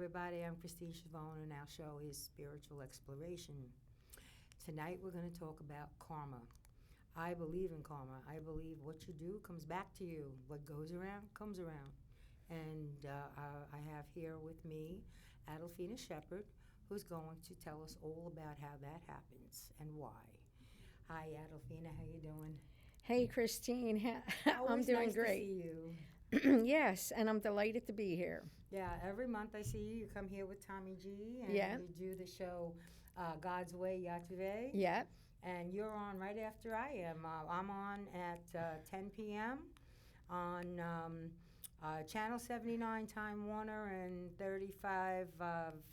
everybody. I'm Christine Schiavone, and our show is Spiritual Exploration. Tonight, we're going to talk about karma. I believe in karma. I believe what you do comes back to you. What goes around comes around. And I have here with me Adolphina Shephard, who's going to tell us all about how that happens and why. Hi, Adolphina. How you doing? Hey, Christine. I'm doing nice great. To see you. Yes, and I'm delighted to be here. Yeah, every month I see you. You come here with Tommy G, and Yeah. you do the show Way YTVY. Yeah. And you're on right after I am. I'm on at 10 p.m. on Channel 79 Time Warner and 35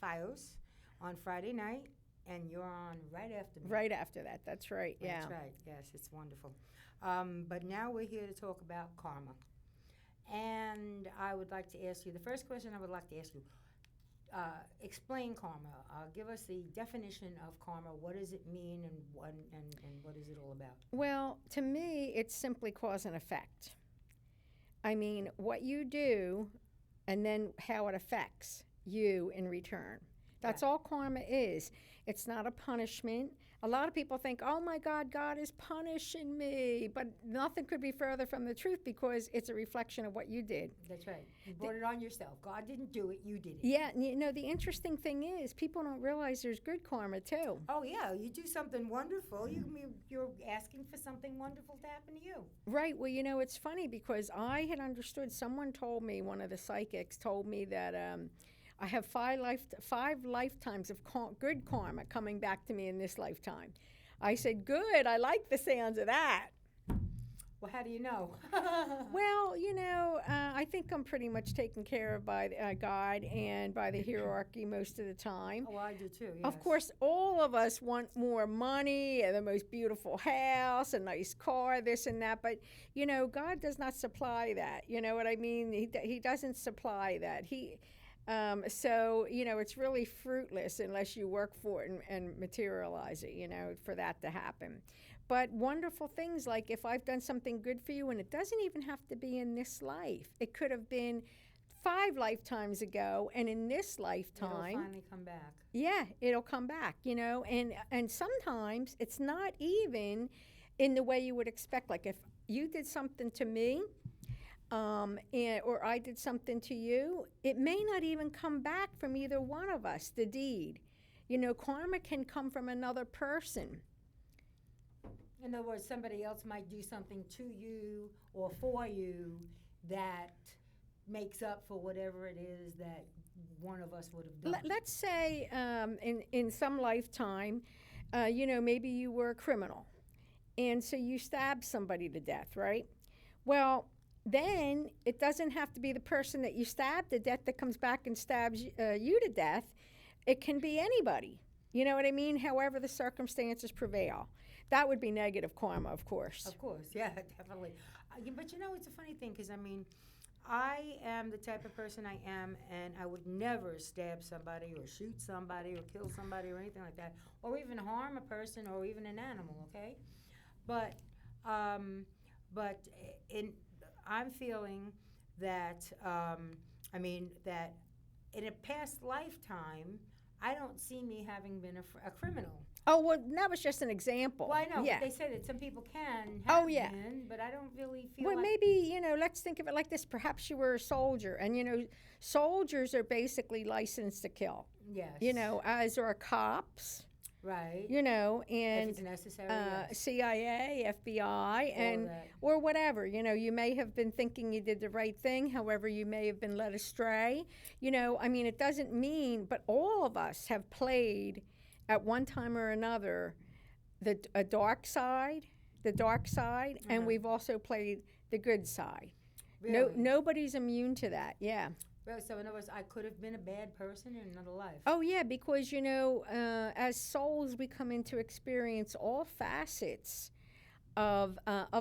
Fios on Friday night, and you're on right after me. Right after that. That's right. Yeah. That's right. Yes, it's wonderful. But now we're here to talk about karma. And I would like to ask you, the first question I would like to ask you, explain karma. Give us the definition of karma. What does it mean, and what is it all about? Well, to me, it's simply cause and effect. I mean, what you do and then how it affects you in return. That's all karma is. It's not a punishment. A lot of people think, oh my God, God is punishing me. But nothing could be further from the truth because it's a reflection of what you did. That's right. You brought it on yourself. God didn't do it, you did it. Yeah, you know, the interesting thing is people don't realize there's good karma too. Oh, yeah. You do something wonderful. You're asking for something wonderful to happen to you. Right. Well, you know, it's funny because I had understood, someone told me, one of the psychics told me that I have five lifetimes of good karma coming back to me in this lifetime. I said, good, I like the sounds of that. Well, how do you know? Well, you know, I think I'm pretty much taken care of by God and by the hierarchy most of the time. Oh, I do too, yes. Of course, all of us want more money, and the most beautiful house, a nice car, this and that. But, you know, God does not supply that. You know what I mean? He doesn't supply that. So, you know, it's really fruitless unless you work for it and materialize it, you know, for that to happen. But wonderful things like if I've done something good for you, and it doesn't even have to be in this life. It could have been 5 lifetimes ago, and in this lifetime. It'll finally come back. Yeah, it'll come back, you know. And sometimes it's not even in the way you would expect. Like if you did something to me, or I did something to you, it may not even come back from either one of us, the deed. You know, karma can come from another person. In other words, somebody else might do something to you or for you that makes up for whatever it is that one of us would have done. Let's say in some lifetime, you know, maybe you were a criminal, and so you stabbed somebody to death, right? Well, then it doesn't have to be the person that you stabbed to death that comes back and stabs you to death. It can be anybody. You know what I mean? However the circumstances prevail. That would be negative karma, of course. Of course, yeah, definitely. But you know, it's a funny thing because, I mean, I am the type of person I am, and I would never stab somebody or shoot somebody or kill somebody or anything like that, or even harm a person or even an animal, okay? But I'm feeling that, that in a past lifetime, I don't see me having been a criminal. Oh, well, that was just an example. Well, I know. Yeah. They say that some people can have yeah. been, but I don't really feel Well, like... maybe, you know, let's think of it like this. Perhaps you were a soldier, and, you know, soldiers are basically licensed to kill. Yes. You know, as are cops. Right. You know, and if it's necessary, yes. CIA, FBI, and or whatever. You know, you may have been thinking you did the right thing. However, you may have been led astray. You know, I mean, it doesn't mean, but all of us have played at one time or another a dark side, and we've also played the good side. Really? Nobody's immune to that. Yeah. So in other words, I could have been a bad person in another life. Oh, yeah, because, you know, as souls, we come into experience all facets of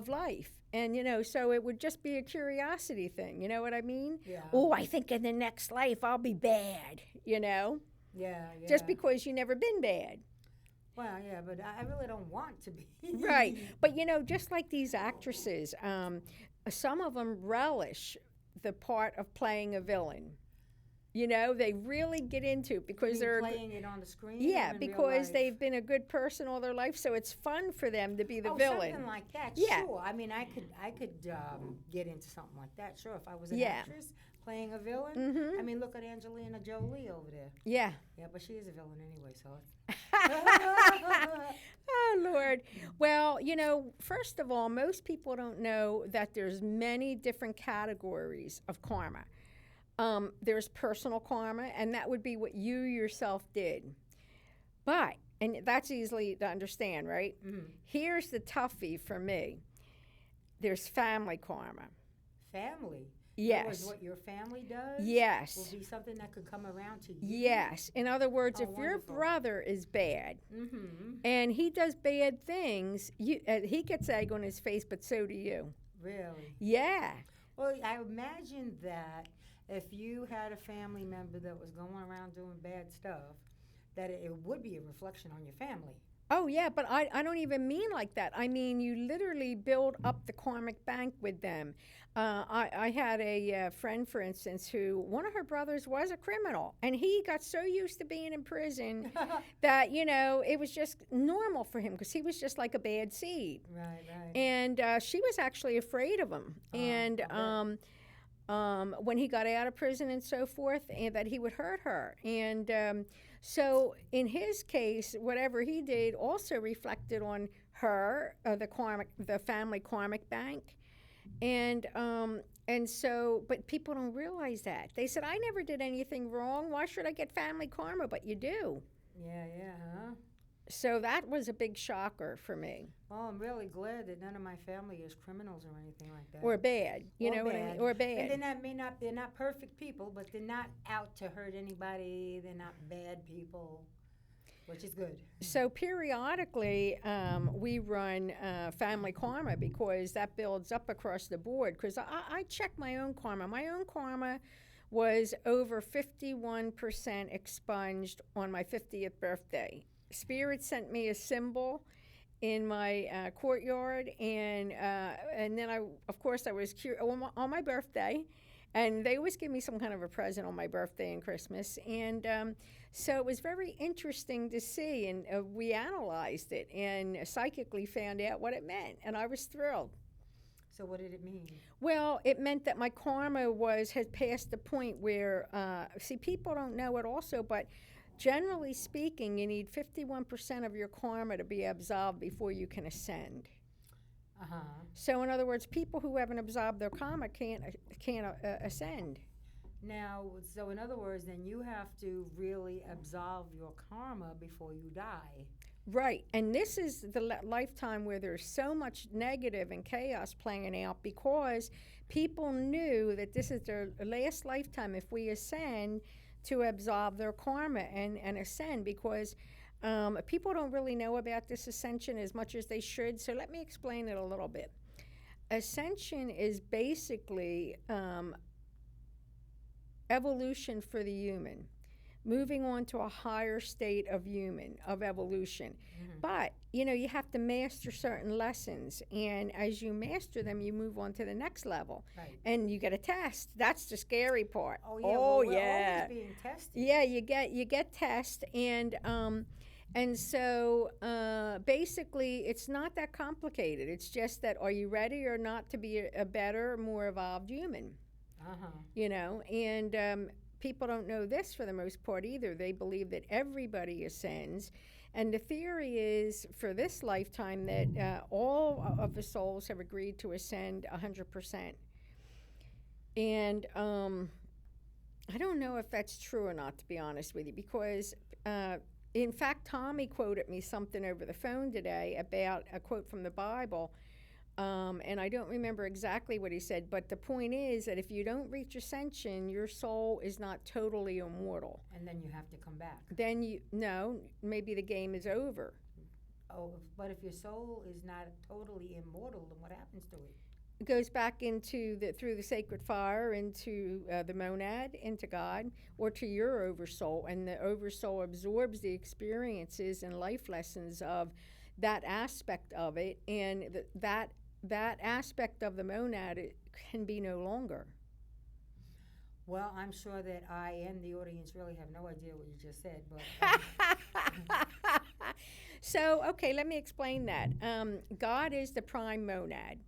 life. And, you know, so it would just be a curiosity thing. You know what I mean? Yeah. Oh, I think in the next life I'll be bad, you know? Yeah. Just because you never been bad. Well, yeah, but I really don't want to be. Right. But, you know, just like these actresses, some of them relish the part of playing a villain. You know, they really get into it because You mean they're playing it on the screen. yeah, or in real because life? they've been a good person all their life, so it's fun for them to be the Oh, villain. something like that. Yeah. Sure. I mean, I could get into something like that. Sure, if I was an Yeah. actress playing a villain. Mhm. I mean, look at Angelina Jolie over there. Yeah. Yeah, but she is a villain anyway, so. Oh Lord. Well, you know, first of all, most people don't know that there's many different categories of karma. There's personal karma, and that would be what you yourself did. But, and that's easily to understand, right? Mhm. Here's the toughie for me. There's family karma. Family. In other words, Yes. what your family does Yes. will be something that could come around to you. Yes. In other words, Oh, if your wonderful. brother is bad Mm-hmm. and he does bad things, he gets egg on his face, but so do you. Really? Yeah. Well, I imagine that if you had a family member that was going around doing bad stuff, that it would be a reflection on your family. Oh, yeah, but I don't even mean like that. I mean, you literally build up the karmic bank with them. I had a friend, for instance, who one of her brothers was a criminal, and he got so used to being in prison that, you know, it was just normal for him because he was just like a bad seed. Right, right. And she was actually afraid of him. And I bet. when he got out of prison and so forth, and that he would hurt her. And so in his case, whatever he did also reflected on her, the family karmic bank. And so, but people don't realize that. They said, I never did anything wrong. Why should I get family karma? But you do. Yeah, yeah, huh? So that was a big shocker for me. Well, I'm really glad that none of my family is criminals or anything like that. Or bad. You Or know what I bad. mean? Or And bad. they're not perfect people, but they're not out to hurt anybody. They're not bad people, which is good. So periodically, we run family karma because that builds up across the board. Because I check my own karma. My own karma was over 51% expunged on my 50th birthday. Spirit sent me a symbol in my courtyard, and then I was curious on my birthday, and they always give me some kind of a present on my birthday and Christmas, and so it was very interesting to see, and we analyzed it and psychically found out what it meant, and I was thrilled. So what did it mean? Well, it meant that my karma had passed the point where, see, people don't know it also, but generally speaking, you need 51% of your karma to be absolved before you can ascend. Uh-huh. So, in other words, people who haven't absolved their karma can't ascend. Now, so in other words, then you have to really absolve your karma before you die. Right, and this is the lifetime where there's so much negative and chaos playing out because people knew that this is their last lifetime if we ascend to absolve their karma and ascend, because people don't really know about this ascension as much as they should. So let me explain it a little bit. Ascension is basically evolution for the human, moving on to a higher state of evolution. Mm-hmm. But, you know, you have to master certain lessons, and as you master them, you move on to the next level. Right. And you get a test. That's the scary part. Oh, yeah. Well, we're yeah. always being tested. Yeah, you get test, and so basically it's not that complicated. It's just that, are you ready or not to be a better, more evolved human? Uh-huh. You know, and people don't know this for the most part either. They believe that everybody ascends. And the theory is for this lifetime that all of the souls have agreed to ascend 100%. And I don't know if that's true or not, to be honest with you, because in fact, Tommy quoted me something over the phone today about a quote from the Bible. And I don't remember exactly what he said, but the point is that if you don't reach ascension, your soul is not totally immortal. And then you have to come back. Then maybe the game is over. Oh, but if your soul is not totally immortal, then what happens to it? It goes back through the sacred fire into the monad, into God, or to your oversoul, and the oversoul absorbs the experiences and life lessons of that aspect of it, and that aspect of the monad, it can be no longer. Well, I'm sure that I and the audience really have no idea what you just said, but So, okay, let me explain that. God is the prime monad.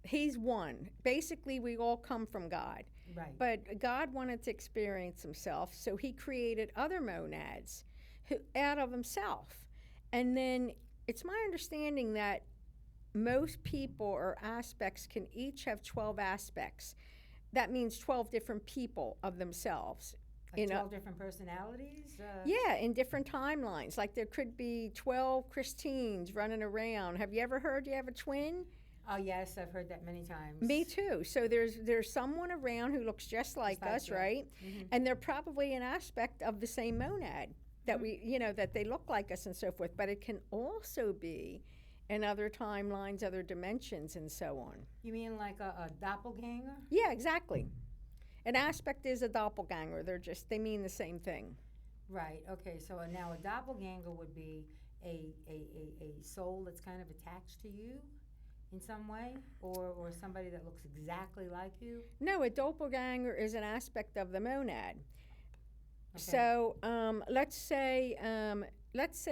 He's one. Basically, we all come from God. right. But God wanted to experience himself, so he created other monads out of himself. And then it's my understanding that most people or aspects can each have 12 aspects. That means 12 different people of themselves. Like 12 different personalities? Yeah, in different timelines. Like there could be 12 Christines running around. Have you ever heard you have a twin? Oh, yes, I've heard that many times. Me too. So there's someone around who looks just like us, you. right? Mhm. And they're probably an aspect of the same monad that that they look like us and so forth. But it can also be in other timelines, other dimensions, and so on. You mean like a doppelganger? Yeah, exactly. An aspect is a doppelganger. They mean the same thing. Right, okay, so now a doppelganger would be a soul that's kind of attached to you in some way, or somebody that looks exactly like you? No, a doppelganger is an aspect of the monad. Okay. So let's say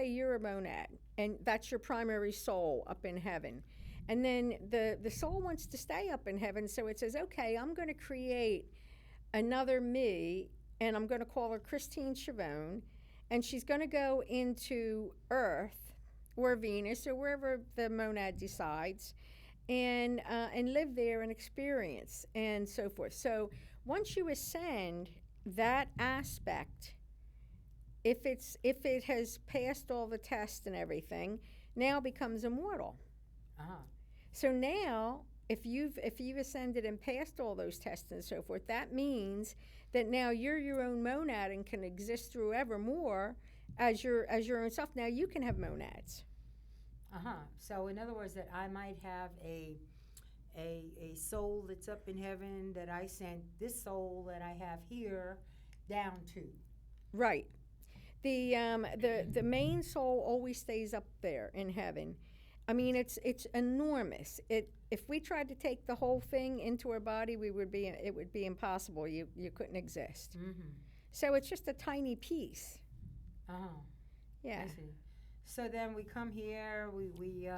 you're a monad, and that's your primary soul up in heaven. And then the soul wants to stay up in heaven, so it says, okay, I'm going to create another me, and I'm going to call her Christine Schiavone, and she's going to go into Earth or Venus or wherever the monad decides, and live there and experience and so forth. So once you ascend, that aspect, if it has passed all the tests and everything, now becomes immortal. Uh-huh. So now, if you've ascended and passed all those tests and so forth, that means that now you're your own monad and can exist through evermore as your own self. Now you can have monads. Uh-huh. So in other words, that I might have a soul that's up in heaven that I sent this soul that I have here down to. Right. The main soul always stays up there in heaven. I mean, it's enormous. If we tried to take the whole thing into our body, it would be impossible. You couldn't exist. Mm-hmm. So it's just a tiny piece. Uh-huh. Yeah. I see. So then we come here, we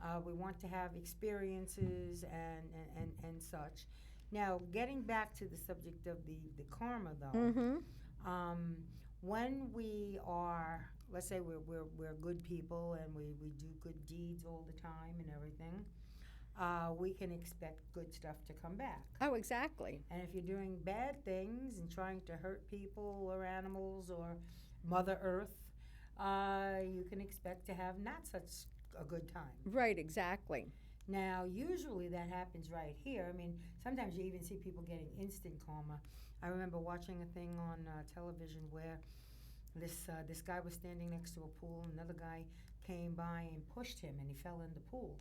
want to have experiences and such. Now, getting back to the subject of the karma, though, Mm-hmm. When we are, let's say we're good people and we do good deeds all the time and everything, we can expect good stuff to come back. Oh, exactly. And if you're doing bad things and trying to hurt people or animals or Mother Earth, you can expect to have not such a good time. Right, exactly. Now, usually that happens right here. I mean, sometimes you even see people getting instant karma. I remember watching a thing on television where this guy was standing next to a pool, and another guy came by and pushed him, and he fell in the pool.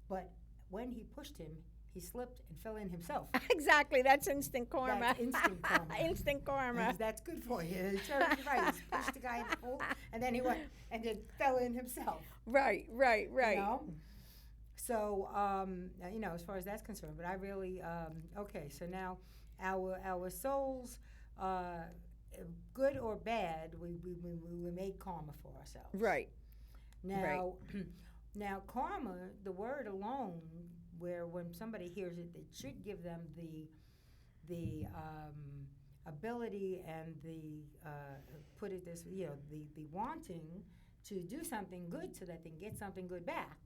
But when he pushed him, he slipped and fell in himself. Exactly, that's instant karma. That's instant karma. Instant karma. And that's good for you. It's right. He pushed the guy in the pool, and then he went and then fell in himself. Right. You know? So, as far as that's concerned, but I really, okay, so now our souls, good or bad, we make karma for ourselves. Right. Now, now karma, the word alone, where when somebody hears it, it should give them the ability and the put it this, the wanting to do something good so that they can get something good back.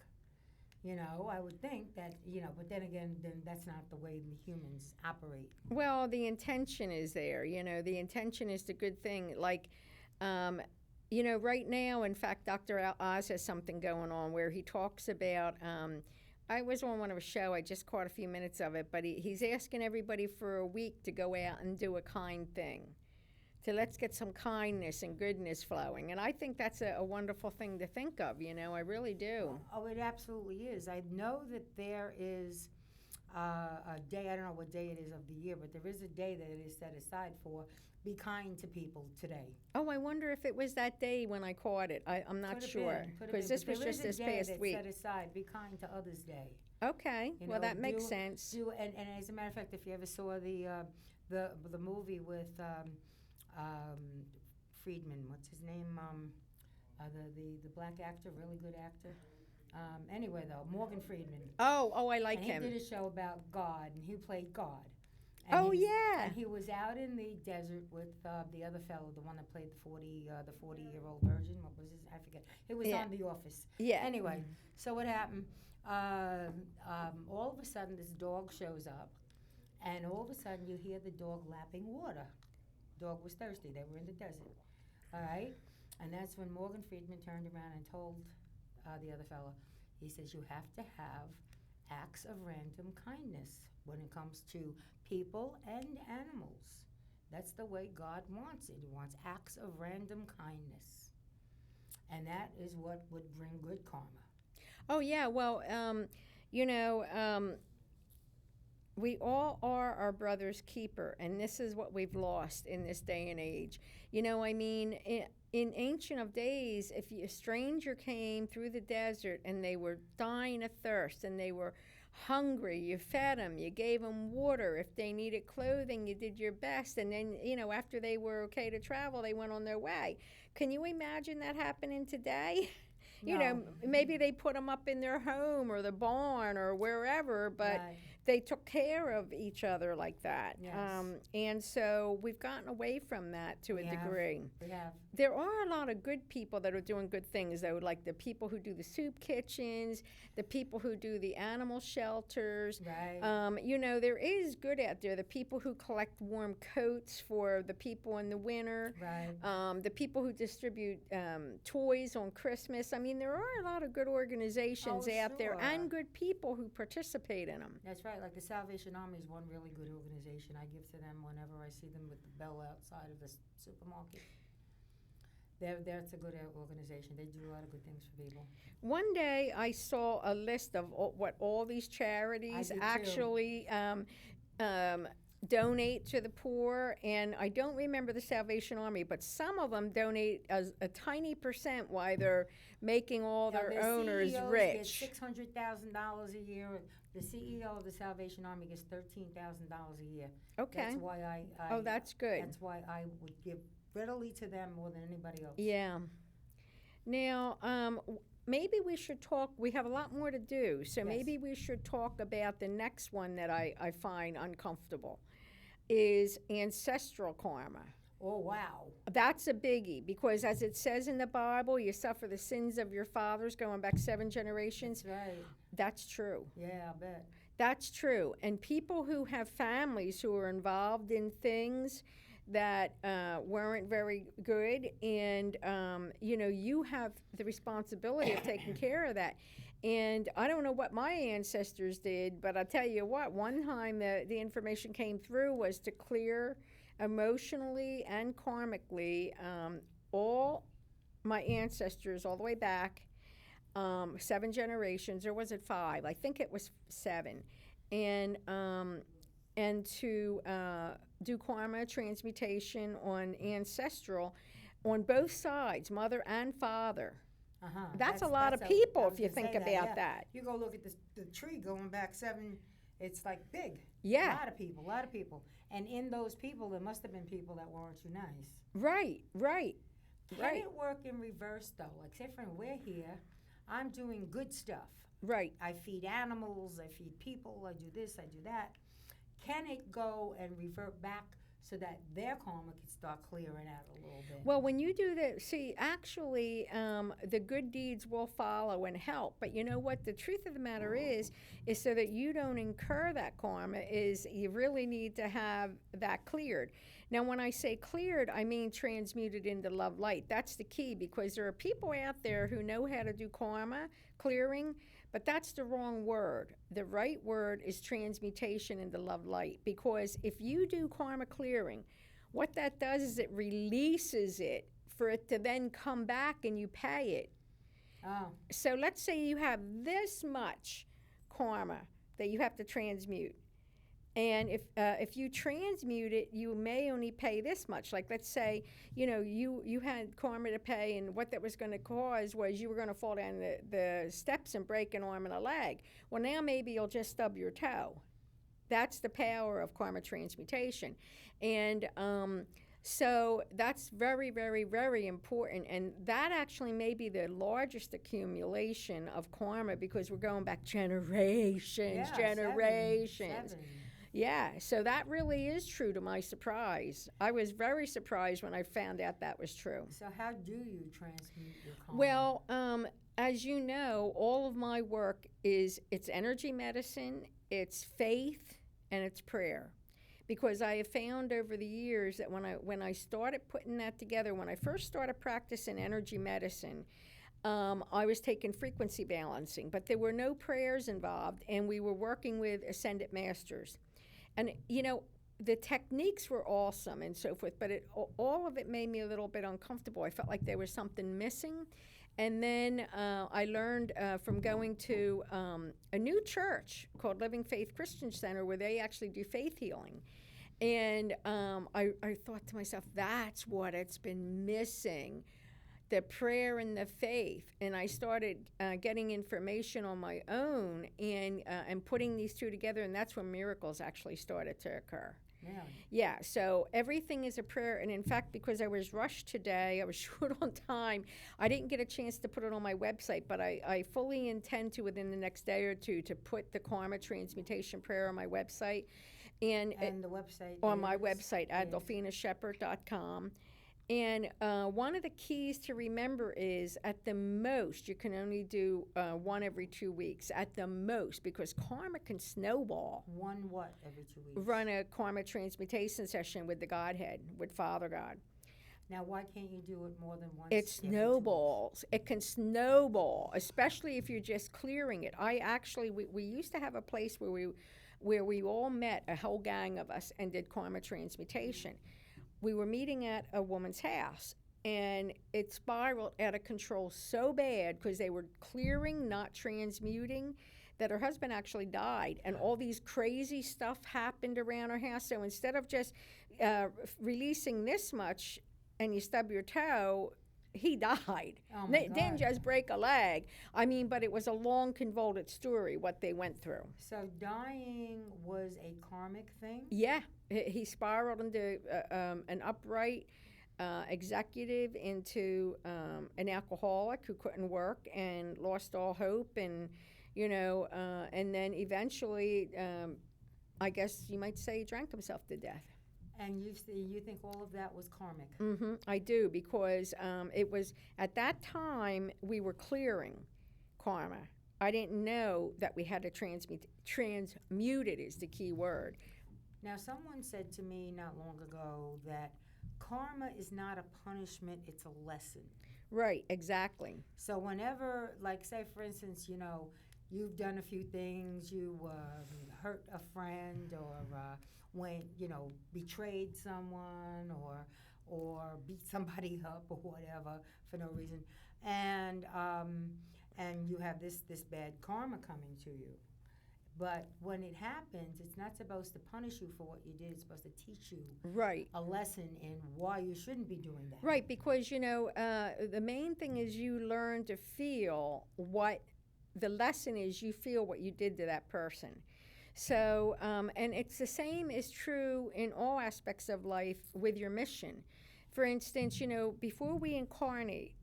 I would think that, but then again, that's not the way the humans operate. Well, the intention is there. The intention is the good thing. Like, right now, in fact, Dr. Oz has something going on where he talks about. I was on one of a show. I just caught a few minutes of it, but he's asking everybody for a week to go out and do a kind thing. So let's get some kindness and goodness flowing. And I think that's a wonderful thing to think of, I really do. Oh, it absolutely is. I know that there is a day, I don't know what day it is of the year, but there is a day that it is set aside for be kind to people today. Oh, I wonder if it was that day when I caught it. I'm not sure. Because this was just this past week. Set aside, be kind to others day. Okay, well that makes sense. And as a matter of fact, if you ever saw the the movie with Friedman. What's his name? The black actor, really good actor. Anyway, though, Morgan Freeman. Oh, I like and him. He did a show about God, and he played God. Oh, yeah. And he was out in the desert with the other fellow, the one that played the 40-year-old virgin. What was his? I forget. It was on The Office. Yeah. Anyway, so what happened? All of a sudden, this dog shows up, and all of a sudden, you hear the dog lapping water. Dog was thirsty. They were in the desert. All right? And that's when Morgan Freeman turned around and told the other fellow, he says, you have to have acts of random kindness when it comes to people and animals. That's the way God wants it. He wants acts of random kindness. And that is what would bring good karma. Oh, yeah. Well, we all are our brother's keeper, and this is what we've lost in this day and age. In ancient of days, if a stranger came through the desert and they were dying of thirst and they were hungry, you fed them, you gave them water. If they needed clothing, you did your best. And then, after they were okay to travel, they went on their way. Can you imagine that happening today? No. Maybe they put them up in their home or the barn or wherever, but Right. they took care of each other like that. Yes. And so we've gotten away from that to a degree. We have. There are a lot of good people that are doing good things, though, like the people who do the soup kitchens, the people who do the animal shelters. Right. There is good out there. The people who collect warm coats for the people in the winter. Right. The people who distribute toys on Christmas. There are a lot of good organizations out there sure. and good people who participate in them. That's right. Like the Salvation Army is one really good organization. I give to them whenever I see them with the bell outside of the supermarket. That's a good organization. They do a lot of good things for people. One day I saw a list of what all these charities I did actually donate to the poor, and I don't remember the Salvation Army, but some of them donate a tiny percent while they're making all their owners CEOs rich. Get $600,000 a year. The CEO of the Salvation Army gets $13,000 a year. Okay. That's why Oh, that's good. That's why I would give readily to them more than anybody else. Yeah. Now, maybe we should talk. We have a lot more to do, so Yes. maybe we should talk about the next one that I find uncomfortable, is ancestral karma. Oh, wow. That's a biggie because, as it says in the Bible, you suffer the sins of your fathers going back 7 generations. That's right. That's true. Yeah, I bet. That's true. And people who have families who are involved in things that weren't very good, and you have the responsibility of taking care of that. And I don't know what my ancestors did, but I'll tell you what, one time the information came through was to clear emotionally and karmically all my ancestors all the way back 7 generations, or was it 5? I think it was 7. And to do karma transmutation on ancestral on both sides, mother and father. Uh-huh. That's a lot of people if you think about that. You go look at the tree going back 7, it's like big. Yeah. A lot of people. And in those people, there must have been people that weren't too nice. Right. Can it work in reverse, though? Like, say, friend, we're here. I'm doing good stuff. Right. I feed animals. I feed people. I do this. I do that. Can it go and revert back so that their karma can start clearing out a little bit? Well, when you do that, see, actually, the good deeds will follow and help. But you know what? The truth of the matter is so that you don't incur that karma, is you really need to have that cleared. Now, when I say cleared, I mean transmuted into love light. That's the key, because there are people out there who know how to do karma clearing, but that's the wrong word. The right word is transmutation into love light, because if you do karma clearing, what that does is it releases it for it to then come back and you pay it. Oh. So let's say you have this much karma that you have to transmute. And if you transmute it, you may only pay this much. Like, let's say, you had karma to pay, and what that was going to cause was you were going to fall down the steps and break an arm and a leg. Well, now maybe you'll just stub your toe. That's the power of karma transmutation. And so that's very, very, very important. And that actually may be the largest accumulation of karma because we're going back generations, Yeah, generations. seven. Yeah, so that really is true to my surprise. I was very surprised when I found out that was true. So how do you transmute your karma? Well, as you know, all of my work it's energy medicine, it's faith, and it's prayer. Because I have found over the years that when I started putting that together, when I first started practicing energy medicine, I was taking frequency balancing, but there were no prayers involved, and we were working with ascended masters. And, the techniques were awesome and so forth, but all of it made me a little bit uncomfortable. I felt like there was something missing. And then I learned from going to a new church called Living Faith Christian Center where they actually do faith healing. And I thought to myself, that's what it's been missing, the prayer and the faith. And I started getting information on my own and putting these two together, and that's when miracles actually started to occur. Yeah. Yeah, so everything is a prayer. And in fact, because I was rushed today, I was short on time, I didn't get a chance to put it on my website, but I fully intend to, within the next day or two, to put the karma transmutation prayer on my website. And the website on my website, adolphinashephard.com. And one of the keys to remember is, at the most, you can only do one every 2 weeks, at the most, because karma can snowball. One what every 2 weeks? Run a karma transmutation session with the Godhead, with Father God. Now, why can't you do it more than once? It snowballs. It can snowball, especially if you're just clearing it. We used to have a place where we all met, a whole gang of us, and did karma transmutation. We were meeting at a woman's house, and it spiraled out of control so bad because they were clearing, not transmuting, that her husband actually died, and all these crazy stuff happened around her house. So instead of just releasing this much and you stub your toe, he died. Oh my God. Didn't just break a leg. I mean, but it was a long, convoluted story, what they went through. So dying was a karmic thing? Yeah, he spiraled into an upright executive, into an alcoholic who couldn't work and lost all hope, and and then eventually, I guess you might say, he drank himself to death. And you think all of that was karmic? Mm-hmm, I do, because it was, at that time, we were clearing karma. I didn't know that we had to transmute it is the key word. Now, someone said to me not long ago that karma is not a punishment, it's a lesson. Right, exactly. So whenever, like, say, for instance, you've done a few things, you hurt a friend, or betrayed someone, or beat somebody up, or whatever, for no reason, and you have this bad karma coming to you. But when it happens, it's not supposed to punish you for what you did. It's supposed to teach you a lesson in why you shouldn't be doing that. Right, because, the main thing is you learn to feel what the lesson is. You feel what you did to that person. So, and it's the same is true in all aspects of life with your mission. For instance, before we incarnate,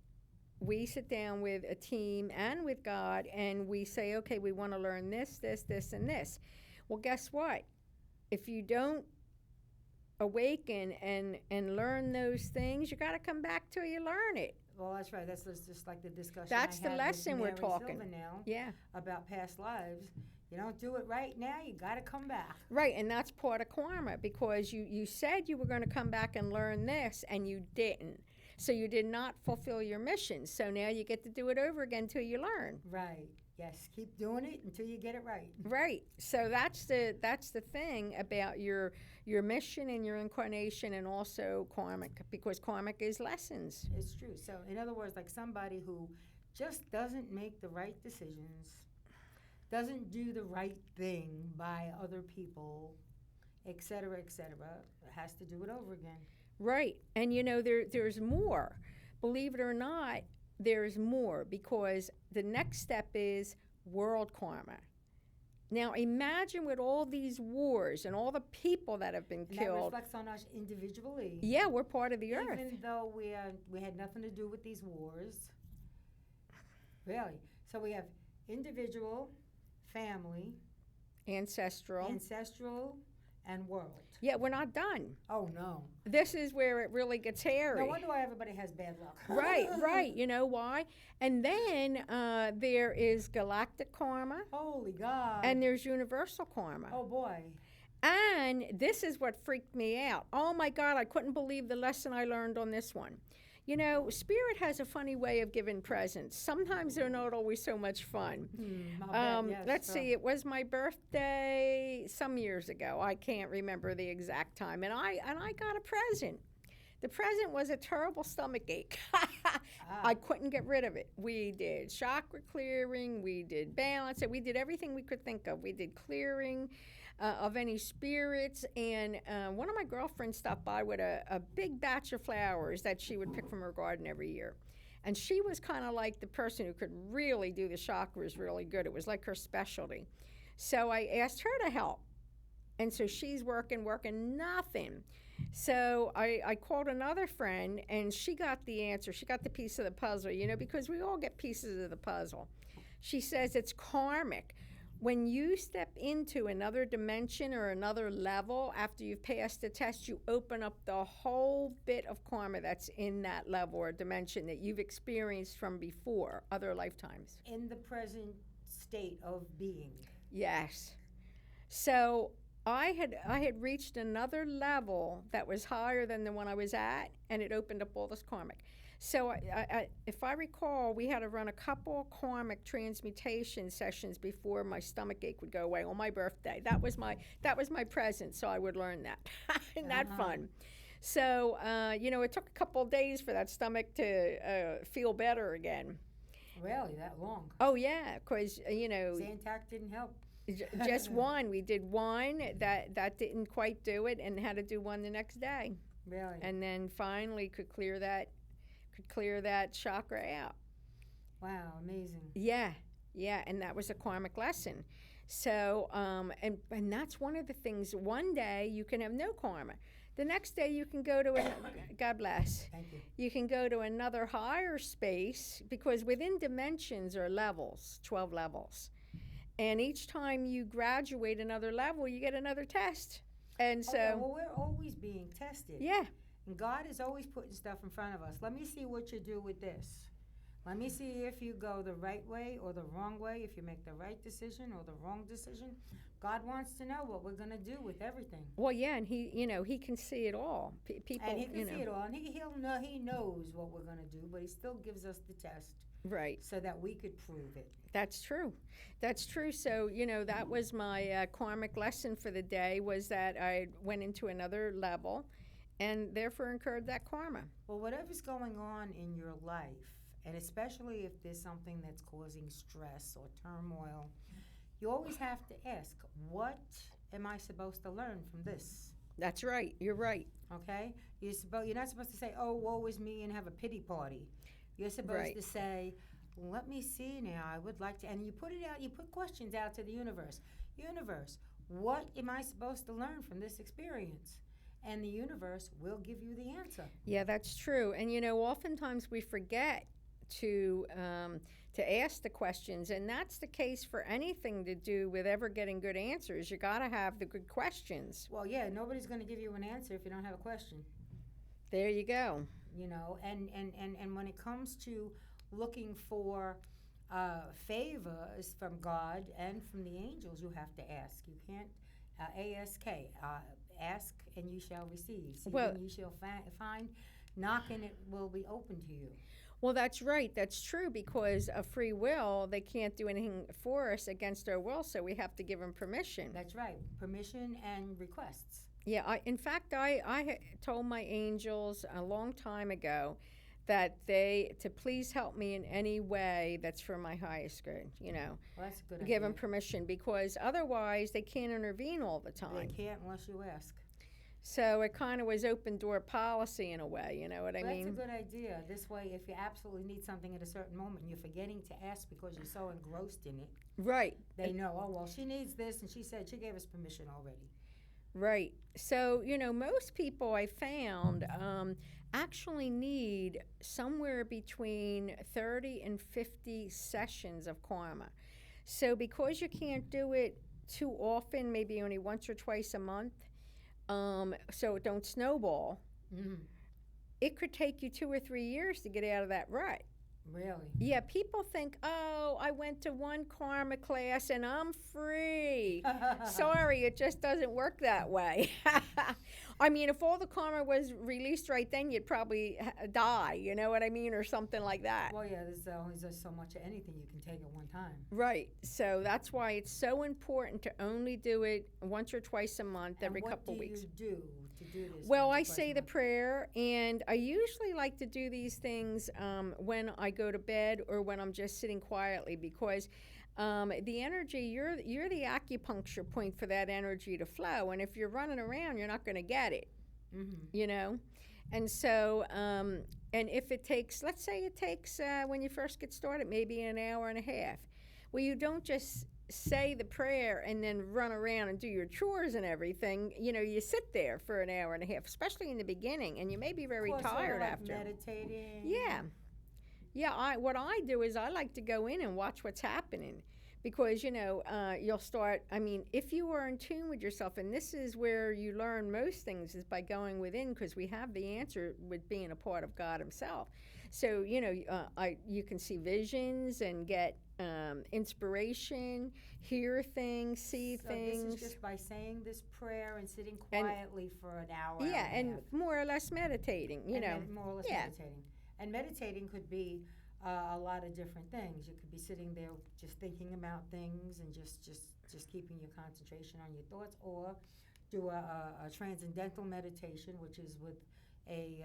we sit down with a team and with God, and we say, okay, we want to learn this, this, this, and this. Well, guess what? If you don't awaken and learn those things, you got to come back till you learn it. Well, that's right. That's just like the discussion. That's I the had lesson with we're Mary talking. Silva now, Yeah. about past lives. You don't do it right now, you got to come back. Right, and that's part of karma, because you said you were going to come back and learn this, and you didn't. So you did not fulfill your mission. So now you get to do it over again until you learn. Right. Yes. Keep doing it until you get it right. Right. So that's the thing about your mission and your incarnation, and also karmic, because karmic is lessons. It's true. So in other words, like somebody who just doesn't make the right decisions, doesn't do the right thing by other people, et cetera, has to do it over again. Right. And there's more. Believe it or not, there's more, because the next step is world karma. Now imagine with all these wars and all the people that have been And that killed. reflects on us individually. Yeah, we're part of the earth. Even though we had nothing to do with these wars. Really. So we have individual, family, Ancestral. and world. Yeah, we're not done. Oh, no. This is where it really gets hairy. No wonder why everybody has bad luck. Right. You know why? And then there is galactic karma, Holy God. and there's universal karma. Oh, boy. And this is what freaked me out. Oh my God, I couldn't believe the lesson I learned on this one. You know, Spirit has a funny way of giving presents. Sometimes they're not always so much fun. I'll bet, yes. Let's see, it was my birthday some years ago. I can't remember the exact time. And I got a present. The present was a terrible stomach ache. I couldn't get rid of it. We did chakra clearing, we did balance, we did everything we could think of. We did clearing of any spirits, and one of my girlfriends stopped by with a big batch of flowers that she would pick from her garden every year. And she was kind of like the person who could really do the chakras really good. It was like her specialty. So I asked her to help. And so she's working, nothing. So I called another friend, and she got the answer. She got the piece of the puzzle, you know, because we all get pieces of the puzzle. She says it's karmic. When you step into another dimension or another level after you've passed the test, you open up the whole bit of karma that's in that level or dimension that you've experienced from before, other lifetimes. In the present state of being. Yes. So I had reached another level that was higher than the one I was at, and it opened up all this karmic. So I, if I recall, we had to run a couple karmic transmutation sessions before my stomach ache would go away on my birthday. That was my present, so I would learn that. Isn't that fun? So, you know, it took a couple of days for that stomach to feel better again. Really, that long? Oh, yeah, because, you know. Zantac didn't help. Just one. We did one. That didn't quite do it, and had to do one the next day. Really? And then finally could clear that chakra out. Wow, amazing. Yeah, and that was a karmic lesson. So, and that's one of the things. One day you can have no karma. The next day you can go to God bless. Thank you. You can go to another higher space, because within dimensions are levels, 12 levels. And each time you graduate another level, you get another test. And so, yeah, well, we're always being tested. yeah. And God is always putting stuff in front of us. Let me see what you do with this. Let me see if you go the right way or the wrong way, if you make the right decision or the wrong decision. God wants to know what we're going to do with everything. Well, yeah, and he, you know, he can see it all. People, And he can you know. see it all. And he'll know, he knows what we're going to do, but he still gives us the test. Right. So that we could prove it. That's true. So, you know, that was my karmic lesson for the day, was that I went into another level and therefore incurred that karma. Well, whatever's going on in your life, and especially if there's something that's causing stress or turmoil, you always have to ask, what am I supposed to learn from this? That's right. You're right. Okay? You're not supposed to say, oh, woe is me, and have a pity party. You're supposed to say, let me see now, I would like to, and you put it out, you put questions out to the universe. Universe, what am I supposed to learn from this experience? And the universe will give you the answer. Yeah, that's true. And, you know, oftentimes we forget to ask the questions, and that's the case for anything to do with ever getting good answers. You got to have the good questions. Well, yeah, nobody's going to give you an answer if you don't have a question. There you go. You know, and when it comes to looking for favors from God and from the angels, you have to ask. You can't ask. Ask and you shall receive. Seek and you shall find. Knock and it will be open to you. Well, that's right. That's true, because of free will, they can't do anything for us against our will, so we have to give them permission. That's right. Permission and requests. Yeah, in fact, I told my angels a long time ago that to please help me in any way that's for my highest good, you know. Well, that's a good idea. Give them permission, because otherwise they can't intervene all the time. They can't unless you ask. So it kind of was open door policy in a way, you know what I Well, mean? that's a good idea. This way, if you absolutely need something at a certain moment and you're forgetting to ask because you're so engrossed in it, Right. they know, oh, well, she needs this, and she said she gave us permission already. Right. So, you know, most people I found actually need somewhere between 30 and 50 sessions of karma. So, because you can't do it too often, maybe only once or twice a month, so it don't snowball, Mm, it could take you 2 or 3 years to get out of that rut. really? Yeah, people think, oh, I went to one karma class and I'm free. Sorry, it just doesn't work that way. I mean, if all the karma was released right then, you'd probably die, you know what I mean, or something like that. Well, yeah, there's only just so much of anything you can take at one time. Right. So that's why it's so important to only do it once or twice a month, every couple weeks. What do you do to do this? Well, once or I twice say a the month? prayer, and I usually like to do these things when I go to bed or when I'm just sitting quietly, because the energy, you're the acupuncture point for that energy to flow, and if you're running around, you're not going to get it, you know? And so, and if it takes, let's say it takes, when you first get started, maybe an hour and a half. Well, you don't just say the prayer and then run around and do your chores and everything. You know, you sit there for an hour and a half, especially in the beginning, and you may be very Well, sort of tired like after. meditating. Yeah. Yeah, what I do is I like to go in and watch what's happening, because, you know, you'll start, I mean, if you are in tune with yourself, and this is where you learn most things, is by going within, because we have the answer with being a part of God himself. So, you know, you can see visions and get inspiration, hear things, see So things. this is just by saying this prayer and sitting quietly for an hour. Yeah, and a and half. more or less meditating, you And know. more or less yeah. meditating. And meditating could be a lot of different things. You could be sitting there just thinking about things and just keeping your concentration on your thoughts, or do a transcendental meditation, which is with a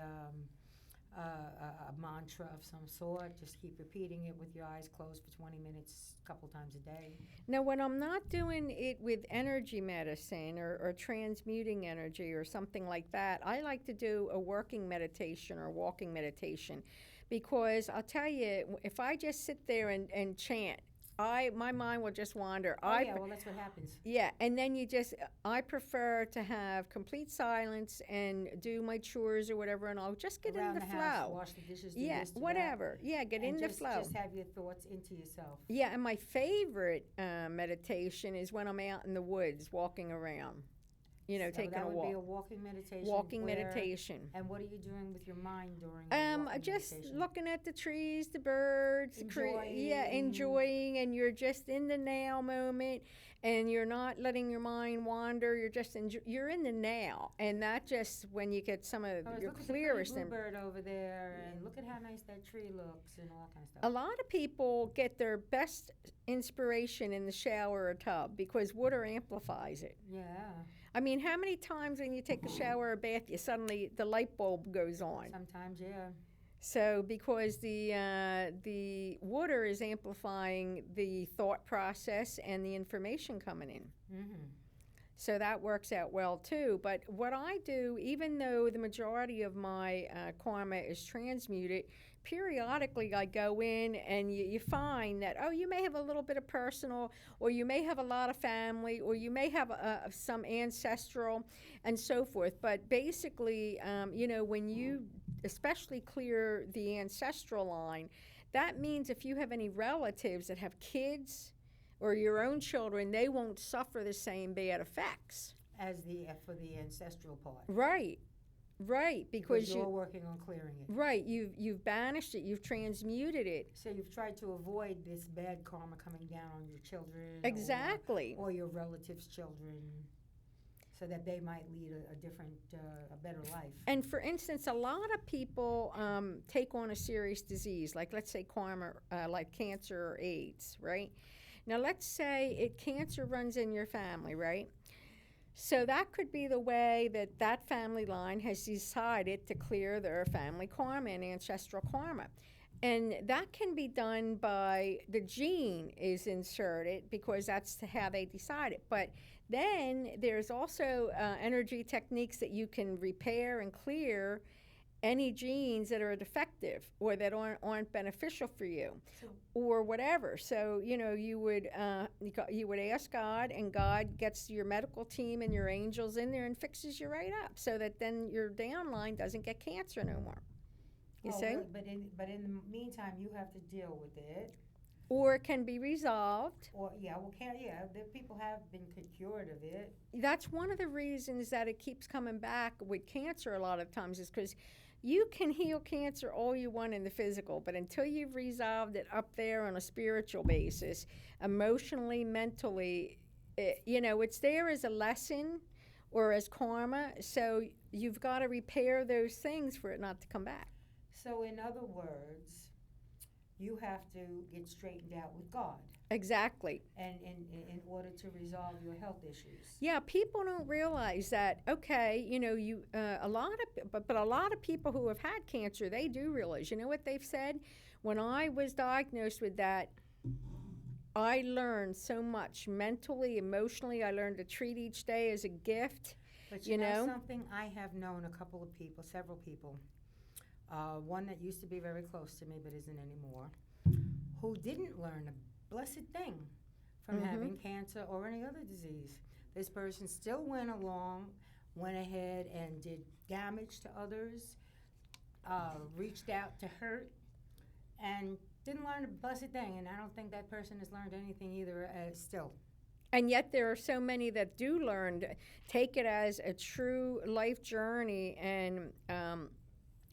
mantra of some sort. Just keep repeating it with your eyes closed for 20 minutes a couple times a day. Now, when I'm not doing it with energy medicine or transmuting energy or something like that, I like to do a working meditation or walking meditation, because I'll tell you, if I just sit there and chant, my mind will just wander. Oh, yeah, well, that's what happens. Yeah, and then I prefer to have complete silence and do my chores or whatever, and I'll just get Around in the the house, flow. wash the dishes, do Yeah, this, do whatever. Yeah, get that, in and the just, flow. Just have your thoughts into yourself. Yeah, and my favorite meditation is when I'm out in the woods walking around, you know, So taking that a would walk. be a walking meditation. Walking where- meditation. And what are you doing with your mind during the walking Just meditation? looking at the trees, the birds, enjoying, and you're just in the now moment, and you're not letting your mind wander. You're just you're in the now, and that just when you get some of your look clearest. at the pretty bluebird over there, and look at how nice that tree looks, and all that kind of stuff. A lot of people get their best inspiration in the shower or tub, because water amplifies it. Yeah. I mean, how many times when you take a shower or a bath, the light bulb goes on? Sometimes, yeah. So because the water is amplifying the thought process and the information coming in. Mm-hmm. So that works out well too. But what I do, even though the majority of my karma is transmuted, periodically I go in and you find that, oh, you may have a little bit of personal, or you may have a lot of family, or you may have some ancestral and so forth. But basically, you know, when you especially clear the ancestral line, that means if you have any relatives that have kids or your own children, they won't suffer the same bad effects. As for the ancestral part. Right. Because you're working on clearing it. Right, you've banished it, you've transmuted it. So you've tried to avoid this bad karma coming down on your children. Exactly. Or your relatives' children, so that they might lead a different, a better life. And for instance, a lot of people take on a serious disease, like let's say karma, like cancer or AIDS, right? Now let's say cancer runs in your family, right? So that could be the way that family line has decided to clear their family karma and ancestral karma. And that can be done by the gene is inserted because that's how they decide it. But then there's also energy techniques that you can repair and clear any genes that are defective or that aren't beneficial for you, or whatever. So you would ask God, and God gets your medical team and your angels in there and fixes you right up, so that then your downline doesn't get cancer no more. You see? But in the meantime, you have to deal with it. Or it can be resolved. Or the people have been cured of it. That's one of the reasons that it keeps coming back with cancer a lot of times, is because you can heal cancer all you want in the physical, but until you've resolved it up there on a spiritual basis, emotionally, mentally, it's there as a lesson or as karma. So you've got to repair those things for it not to come back. So in other words, you have to get straightened out with God. Exactly. And in order to resolve your health issues. Yeah, people don't realize that. Okay, a lot of people who have had cancer, they do realize. You know what they've said? When I was diagnosed with that, I learned so much mentally, emotionally. I learned to treat each day as a gift. But you know something? I have known several people. One that used to be very close to me but isn't anymore, who didn't learn a blessed thing from having cancer or any other disease. This person still went ahead and did damage to others, reached out to hurt, and didn't learn a blessed thing. And I don't think that person has learned anything either still. And yet there are so many that do learn, take it as a true life journey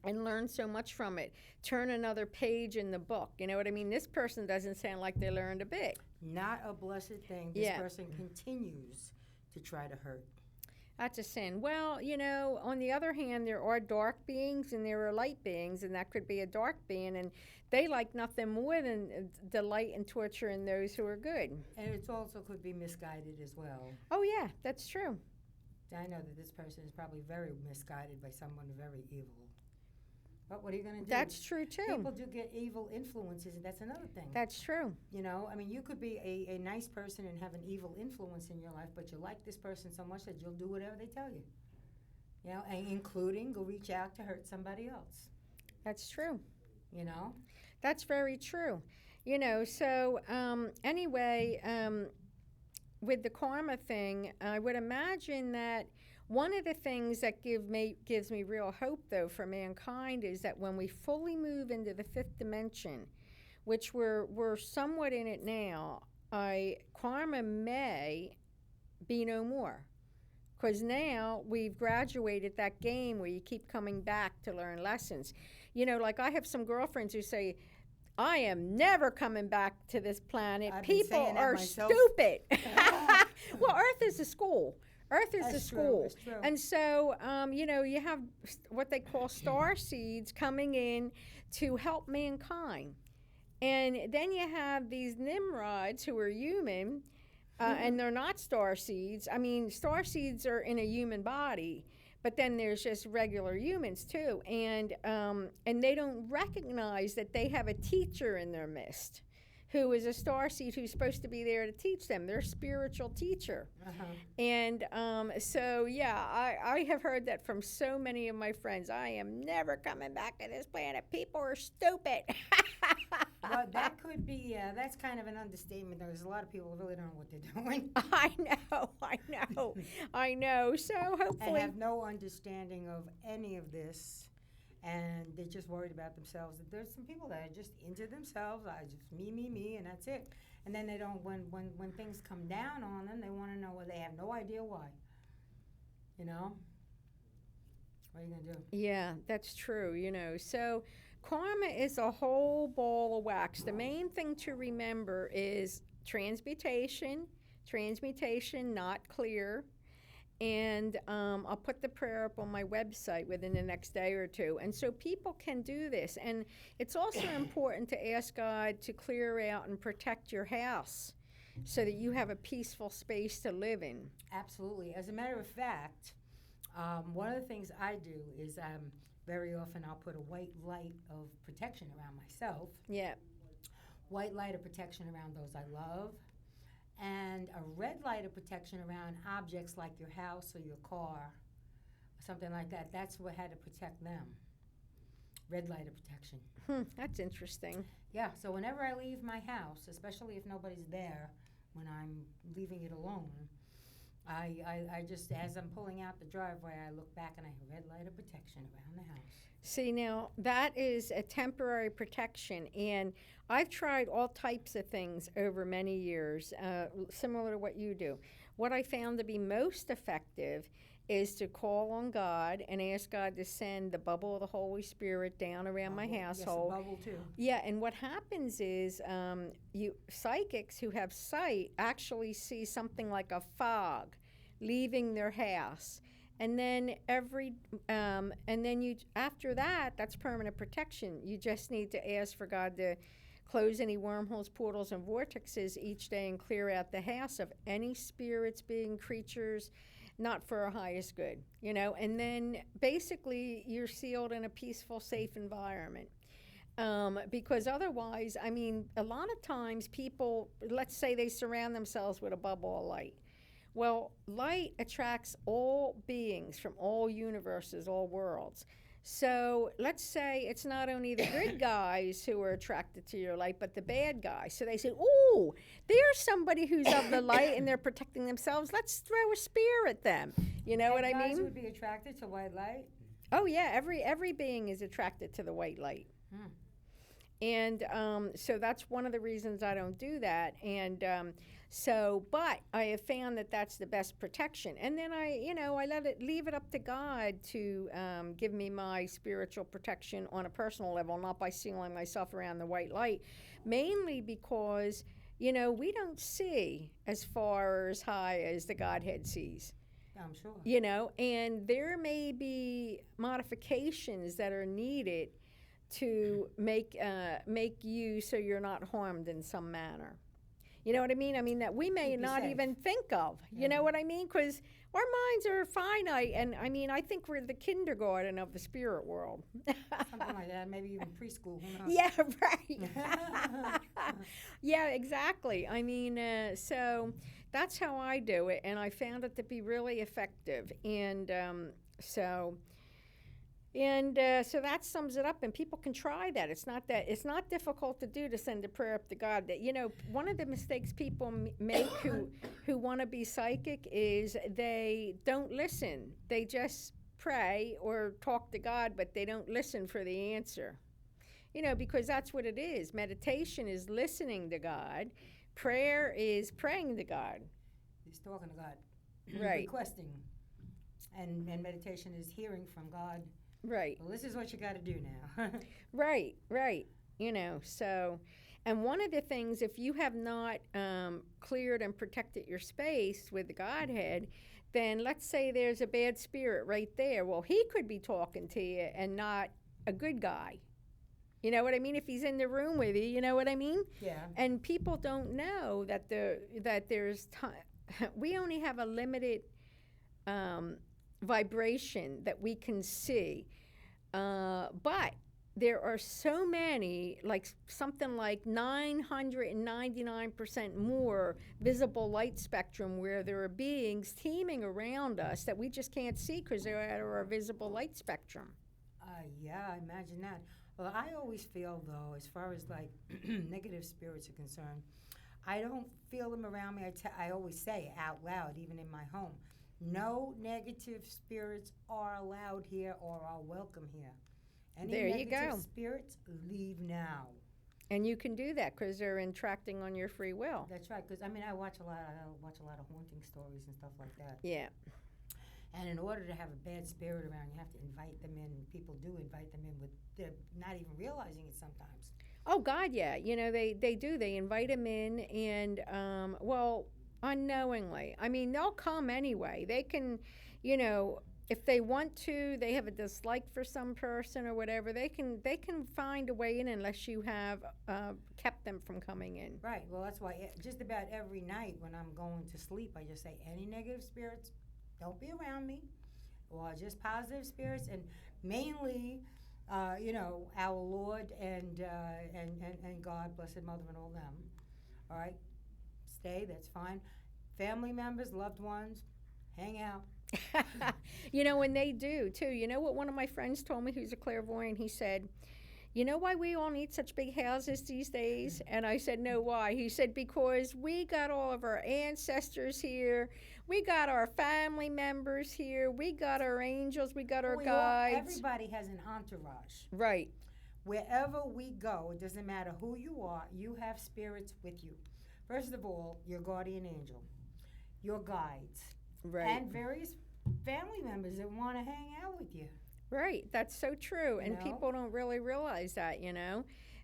and learn so much from it. Turn another page in the book. You know what I mean? This person doesn't sound like they learned a bit. Not a blessed thing. This person continues to try to hurt. That's a sin. Well, on the other hand, there are dark beings and there are light beings, and that could be a dark being, and they like nothing more than delight and torture in those who are good. And it also could be misguided as well. Oh, yeah, that's true. I know that this person is probably very misguided by someone very evil. But what are you going to do? That's true, too. People do get evil influences, and that's another thing. That's true. You could be a nice person and have an evil influence in your life, but you like this person so much that you'll do whatever they tell you. And including go reach out to hurt somebody else. That's true. That's very true. So anyway, with the karma thing, I would imagine that one of the things that gives me real hope, though, for mankind is that when we fully move into the fifth dimension, which we're somewhat in it now, karma may be no more. Because now we've graduated that game where you keep coming back to learn lessons. Like I have some girlfriends who say, I am never coming back to this planet. People are stupid. Well, Earth is a school. Earth is a school. True. And so, you have what they call star seeds coming in to help mankind. And then you have these Nimrods who are human, and they're not star seeds. I mean, star seeds are in a human body, but then there's just regular humans too. And they don't recognize that they have a teacher in their midst who is a star seed who's supposed to be there to teach them, their spiritual teacher. And I have heard that from so many of my friends. I am never coming back to this planet. People are stupid. Well, that could be, that's kind of an understatement. There's a lot of people who really don't know what they're doing. I know. So hopefully. And have no understanding of any of this. And they're just worried about themselves. There's some people that are just into themselves. I just me, and that's it. And then they don't. When things come down on them, they want to know. Well, they have no idea why. What are you gonna do? Yeah, that's true. So karma is a whole ball of wax. The main thing to remember is transmutation, not clear. And I'll put the prayer up on my website within the next day or two. And so people can do this. And it's also important to ask God to clear out and protect your house so that you have a peaceful space to live in. Absolutely. As a matter of fact, one of the things I do is very often I'll put a white light of protection around myself, Yeah. white light of protection around those I love, and a red light of protection around objects like your house or your car, something like that. That's what had to protect them. Red light of protection. That's interesting. Yeah, so whenever I leave my house, especially if nobody's there, when I'm leaving it alone, I just, as I'm pulling out the driveway, I look back and I have red light of protection around the house. See, now that is a temporary protection, and I've tried all types of things over many years, similar to what you do. What I found to be most effective is to call on God and ask God to send the bubble of the Holy Spirit down around my household. Yes, a bubble too. Yeah, and what happens is you psychics who have sight actually see something like a fog leaving their house, and then you after that, that's permanent protection. You just need to ask for God to close any wormholes, portals, and vortexes each day and clear out the house of any spirits, being creatures, not for our highest good, and then basically you're sealed in a peaceful, safe environment. Because otherwise, I mean, a lot of times people, let's say they surround themselves with a bubble of light. Well, light attracts all beings from all universes, all worlds. So let's say it's not only the good guys who are attracted to your light, but the bad guys. So they say, "Ooh, there's somebody who's of the light and they're protecting themselves. Let's throw a spear at them." You know what I mean? Guys would be attracted to white light? Oh, yeah. Every being is attracted to the white light. And so that's one of the reasons I don't do that. And but I have found that that's the best protection. And then I leave it up to God to give me my spiritual protection on a personal level, not by sealing myself around the white light, mainly because, we don't see as far or as high as the Godhead sees. I'm sure. And there may be modifications that are needed to make you so you're not harmed in some manner. You know what I mean? I mean, that we may not safe. Even think of. You know what I mean? Because our minds are finite. And, I mean, I think we're the kindergarten of the spirit world. Something like that. Maybe even preschool. Who knows? Yeah, right. Yeah, exactly. I mean, so that's how I do it. And I found it to be really effective. And so that sums it up, and people can try that. It's not difficult to do, to send a prayer up to God. That one of the mistakes people make who want to be psychic is they don't listen. They just pray or talk to God, but they don't listen for the answer. Because that's what it is. Meditation is listening to God. Prayer is praying to God. He's talking to God. Right. Requesting. And meditation is hearing from God. Right. Well, this is what you got to do now. Right. So, and one of the things, if you have not cleared and protected your space with the Godhead, then let's say there's a bad spirit right there. Well, he could be talking to you and not a good guy. You know what I mean? If he's in the room with you, you know what I mean? Yeah. And people don't know that there's time. We only have a limited vibration that we can see, but there are so many, like something like 999% more visible light spectrum where there are beings teeming around us that we just can't see because they're out of our visible light spectrum. Yeah, I imagine that. Well, I always feel, though, as far as like negative spirits are concerned, I don't feel them around me. I always say it out loud, even in my home. No negative spirits are allowed here or are welcome here. Any there you negative go. spirits, leave now. And you can do that because they're interacting on your free will. That's right. Because I watch a lot of haunting stories and stuff like that. Yeah. And in order to have a bad spirit around, you have to invite them in. People do invite them in, they're not even realizing it sometimes. Oh God, yeah. They do. They invite them in, and unknowingly. I mean, they'll come anyway. They can, if they want to, they have a dislike for some person or whatever, they can find a way in unless you have kept them from coming in. Right. Well, that's why just about every night when I'm going to sleep, I just say, any negative spirits, don't be around me. or just positive spirits, and mainly, our Lord and God, Blessed Mother, and all them. All right, stay. That's fine. Family members, loved ones, hang out. And they do too. You know what one of my friends told me who's a clairvoyant? He said, "You know why we all need such big houses these days?" And I said, "No, why?" He said, "Because we got all of our ancestors here. We got our family members here. We got our angels. We got our guides." Everybody has an entourage. Right. Wherever we go, it doesn't matter who you are, you have spirits with you. First of all, your guardian angel, your guides, Right. and various family members that want to hang out with you. Right, that's so true. And people don't really realize that,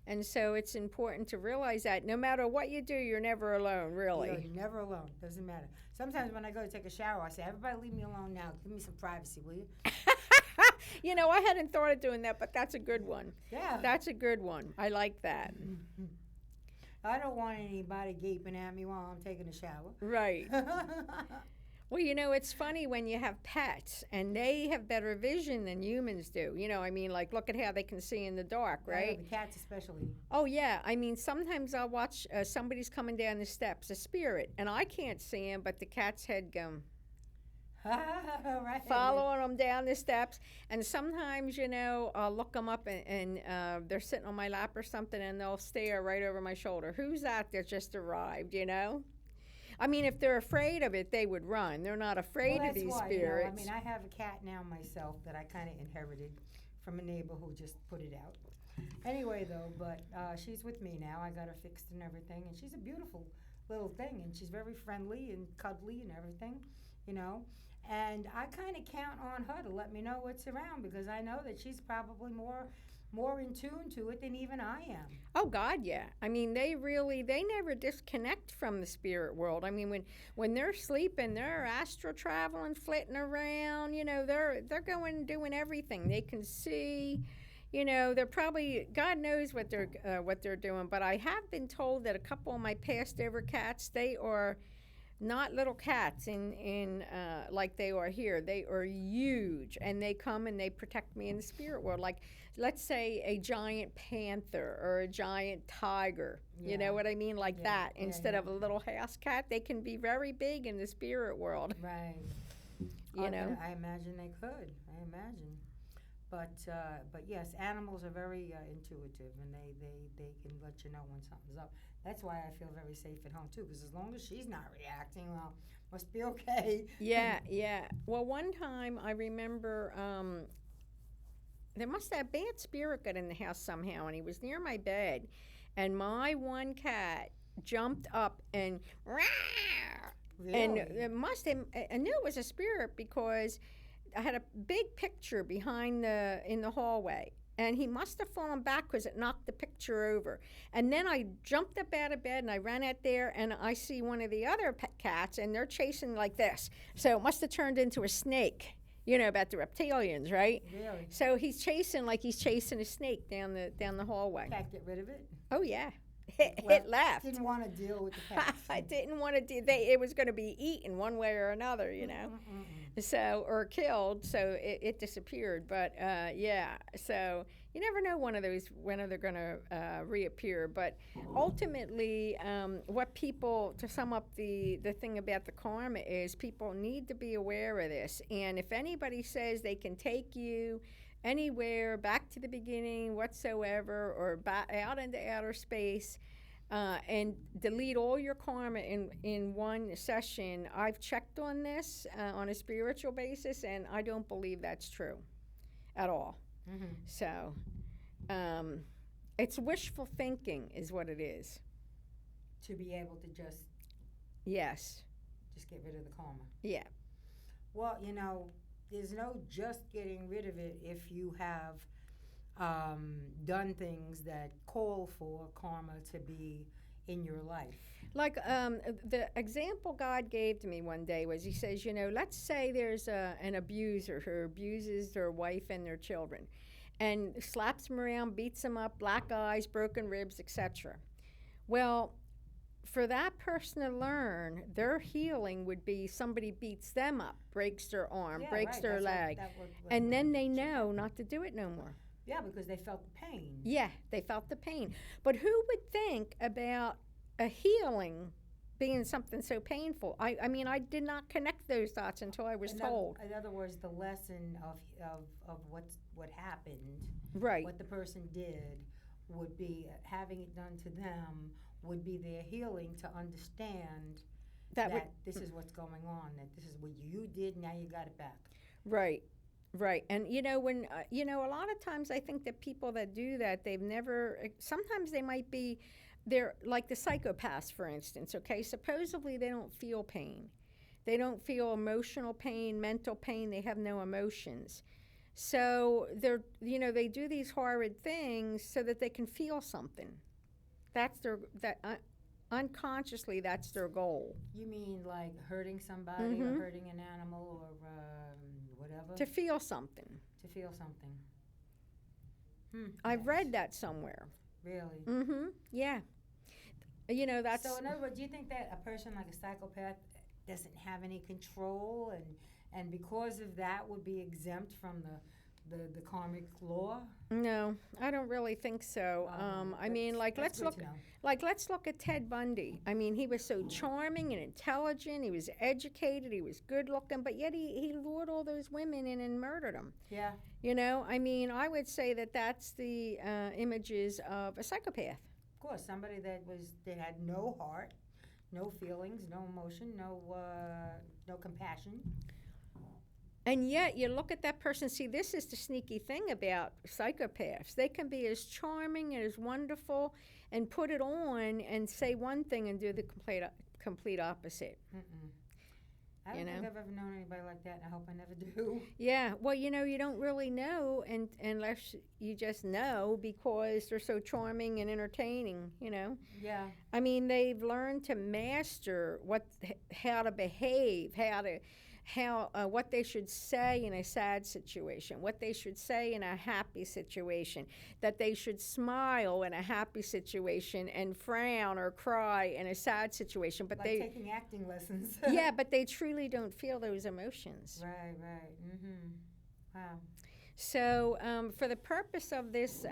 And so it's important to realize that no matter what you do, you're never alone, really. You're never alone. Doesn't matter. Sometimes when I go to take a shower, I say, everybody leave me alone now. Give me some privacy, will you? I hadn't thought of doing that, but that's a good one. Yeah. That's a good one. I like that. I don't want anybody gaping at me while I'm taking a shower. Right. Well, it's funny when you have pets and they have better vision than humans do. Like look at how they can see in the dark, right? The cats especially. Oh, yeah. Sometimes I'll watch somebody's coming down the steps, a spirit, and I can't see him, but the cat's head go right. following them down the steps. And sometimes, I'll look them up and they're sitting on my lap or something and they'll stare right over my shoulder. Who's that just arrived, if they're afraid of it, they would run. They're not afraid of these spirits. I have a cat now myself that I kind of inherited from a neighbor who just put it out. Anyway, though, but she's with me now. I got her fixed and everything, and she's a beautiful little thing, and she's very friendly and cuddly and everything, And I kind of count on her to let me know what's around because I know that she's probably more in tune to it than even I am. Oh God, yeah. They never disconnect from the spirit world. When they're sleeping, they're astral traveling, flitting around. They're going doing everything. They can see. They're probably God knows what they're doing. But I have been told that a couple of my passed over cats, they are not little cats in like they are here. They are huge, and they come and they protect me in the spirit world. Like, let's say a giant panther or a giant tiger. Yeah. You know what I mean? Like that. Instead of a little house cat, they can be very big in the spirit world. Right. I imagine they could. I imagine. But yes, animals are very intuitive, and they can let you know when something's up. That's why I feel very safe at home, too, because as long as she's not reacting, well, must be okay. Yeah. Well, one time I remember there must have a bad spirit got in the house somehow, and he was near my bed, and my one cat jumped up and Really? and it must have, I knew it was a spirit because I had a big picture behind in the hallway, and he must have fallen back because it knocked the picture over. And then I jumped up out of bed and I ran out there, and I see one of the other cats, and they're chasing like this. So it must have turned into a snake. About the reptilians, right? Really? So he's chasing like he's chasing a snake down the hallway. Can't get rid of it? Oh yeah, it left. Didn't want to deal with the cats. I didn't want to do. It was going to be eaten one way or another, So or killed. So it disappeared. But yeah. So you never know when they're going to reappear. But ultimately, what people, to sum up the thing about the karma is, people need to be aware of this. And if anybody says they can take you anywhere back to the beginning whatsoever, or out into outer space, and delete all your karma in one session, I've checked on this on a spiritual basis, and I don't believe that's true at all. Mm-hmm. So it's wishful thinking is what it is. To be able to just get rid of the karma. Yeah. Well, there's no just getting rid of it if you have done things that call for karma to be in your life. Like the example God gave to me one day was, he says, let's say there's an abuser who abuses their wife and their children, and slaps them around, beats them up, black eyes, broken ribs, etc. Well, for that person to learn, their healing would be somebody beats them up, breaks their arm, Yeah, breaks right, their that's what- leg, that what and then they know not to do it no more. Yeah, because they felt the pain. Yeah, they felt the pain. But who would think about a healing being something so painful? I mean, I did not connect those dots until I was told. In other words, the lesson of what happened, Right. what the person did, would be having it done to them would be their healing to understand that this is what's going on, that this is what you did, now you got it back. Right, right. And, when, a lot of times I think that people that do that, they've never, sometimes they might be, they're like the psychopaths, for instance, okay? Supposedly they don't feel pain. They don't feel emotional pain, mental pain, they have no emotions. So they're, they do these horrid things so that they can feel something. That's unconsciously, that's their goal. You mean like hurting somebody or hurting an animal or whatever? To feel something. To feel something. I've read that somewhere. Really? Mm-hmm. Yeah. That's... So in other words, do you think that a person like a psychopath doesn't have any control and because of that would be exempt from the karmic law? No, I don't really think so. I mean, let's look at Ted Bundy. I mean, he was so charming and intelligent. He was educated. He was good looking, but yet he lured all those women in and murdered them. Yeah. I mean, I would say that that's the images of a psychopath. Of course, somebody that had no heart, no feelings, no emotion, no compassion. And yet, you look at that person, see, this is the sneaky thing about psychopaths. They can be as charming and as wonderful and put it on and say one thing and do the complete opposite. I don't think I've ever known anybody like that, and I hope I never do. Yeah, well, you don't really know unless you just know because they're so charming and entertaining, Yeah. I mean, they've learned to master how to behave, what they should say in a sad situation, what they should say in a happy situation, that they should smile in a happy situation and frown or cry in a sad situation. But like taking acting lessons. Yeah, but they truly don't feel those emotions. Right. Wow. So for the purpose of this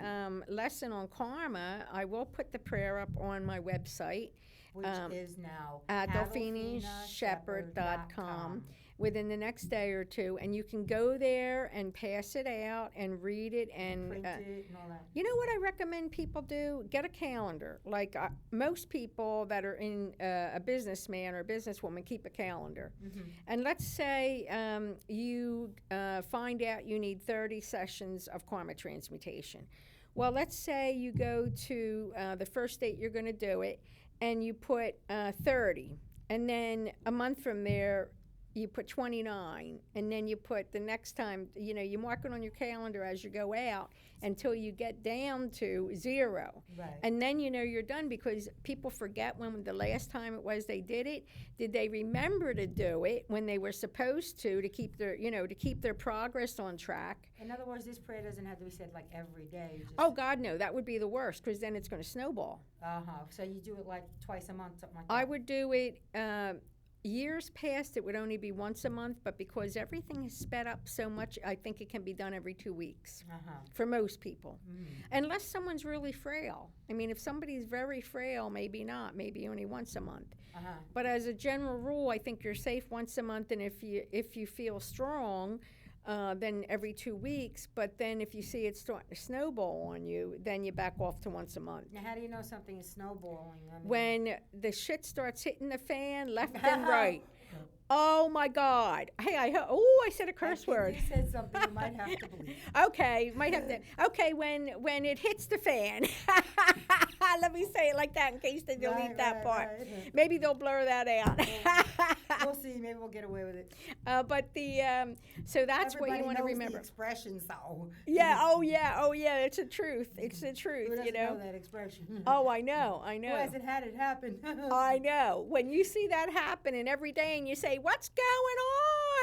lesson on karma, I will put the prayer up on my website. Which is now AdolphinaShephard.com. Within the next day or two, and you can go there and pass it out and read it and print it and all that. You know what I recommend people do? Get a calendar. Like most people that are in a businessman or a businesswoman keep a calendar. And let's say you find out you need 30 sessions of karma transmutation. Well, let's say you go to the first date you're going to do it, and you put 30, and then a month from there you put 29, and then you put the next time, you mark it on your calendar as you go out until you get down to 0. Right. And then you're done, because people forget when the last time it was they did it. Did they remember to do it when they were supposed to keep their progress on track? In other words, this prayer doesn't have to be said like every day. Oh God, no, that would be the worst, because then it's going to snowball. So you do it like twice a month, something like that? I would do it years past, it would only be once a month, but because everything is sped up so much, I think it can be done every 2 weeks for most people. Unless someone's really frail. I mean, if somebody's very frail, maybe not, maybe only once a month. But as a general rule, I think you're safe once a month, and if you feel strong, then every 2 weeks. But then if you see it starting to snowball on you, then you back off to once a month. Now, how do you know something is snowballing? I mean, when the shit starts hitting the fan left and right. Oh my God! Hey, I said a curse word. You said something you might have to believe. Okay, might have to. Okay, when it hits the fan. Let me say it like that in case they delete that part. Right. Maybe they'll blur that out. We'll see. Maybe we'll get away with it. But so that's everybody what you want to remember. The expressions, though. Yeah. Oh yeah. It's the truth. It's the truth. Who doesn't know that expression? Oh, I know. Who hasn't had it happen? I know. When you see that happen and every day, and you say, "What's going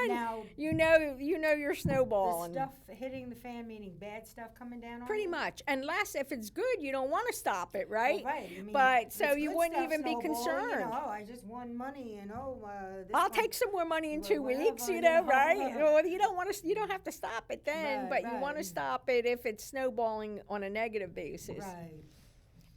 on. Now, You know you're the snowballing. stuff hitting the fan, meaning bad stuff coming down on Pretty you? much. Unless if it's good, you don't want to stop it, right? Well, right. I mean, But if so it's you good wouldn't stuff even be snowballing, concerned. You know, oh, I just won money, and this I'll one- take some more money in Well, 2 weeks, whatever, you you know, know. right? Well, you don't want to. You don't have to stop it then, Right, but you want to right. stop it if it's snowballing on a negative basis, Right.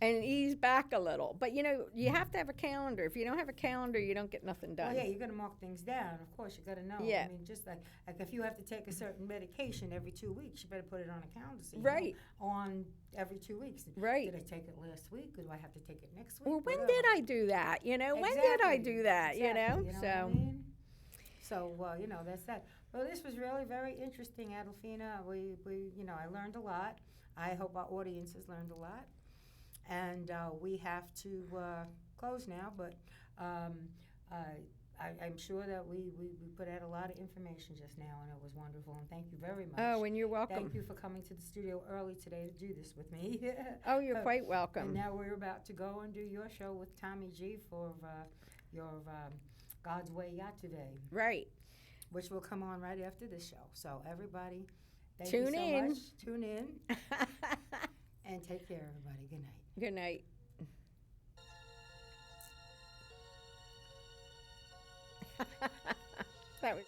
and ease back a little. But you have to have a calendar. If you don't have a calendar, you don't get nothing done. Well, yeah, you're gonna mark things down. Of course, you gotta know. Yeah. I mean, just like if you have to take a certain medication every 2 weeks, you better put it on a calendar. So you Right. know, on every 2 weeks. Right. Did I take it last week, or do I have to take it next week? Well, when Whatever. did I do that? When did I do that? Exactly, So. what I mean? So, that's that. Well, this was really very interesting, Adolphina. We I learned a lot. I hope our audience has learned a lot. And we have to close now, but I'm sure that we put out a lot of information just now, and it was wonderful. And thank you very much. Oh, and you're welcome. Thank you for coming to the studio early today to do this with me. Oh, you're quite And welcome. now we're about to go and do your show with Tommy G for your God's Way YTVY, Right. which will come on right after this show. So everybody, thank Tune you so in. much. Tune in and take care, everybody. Good night. Good night. That was.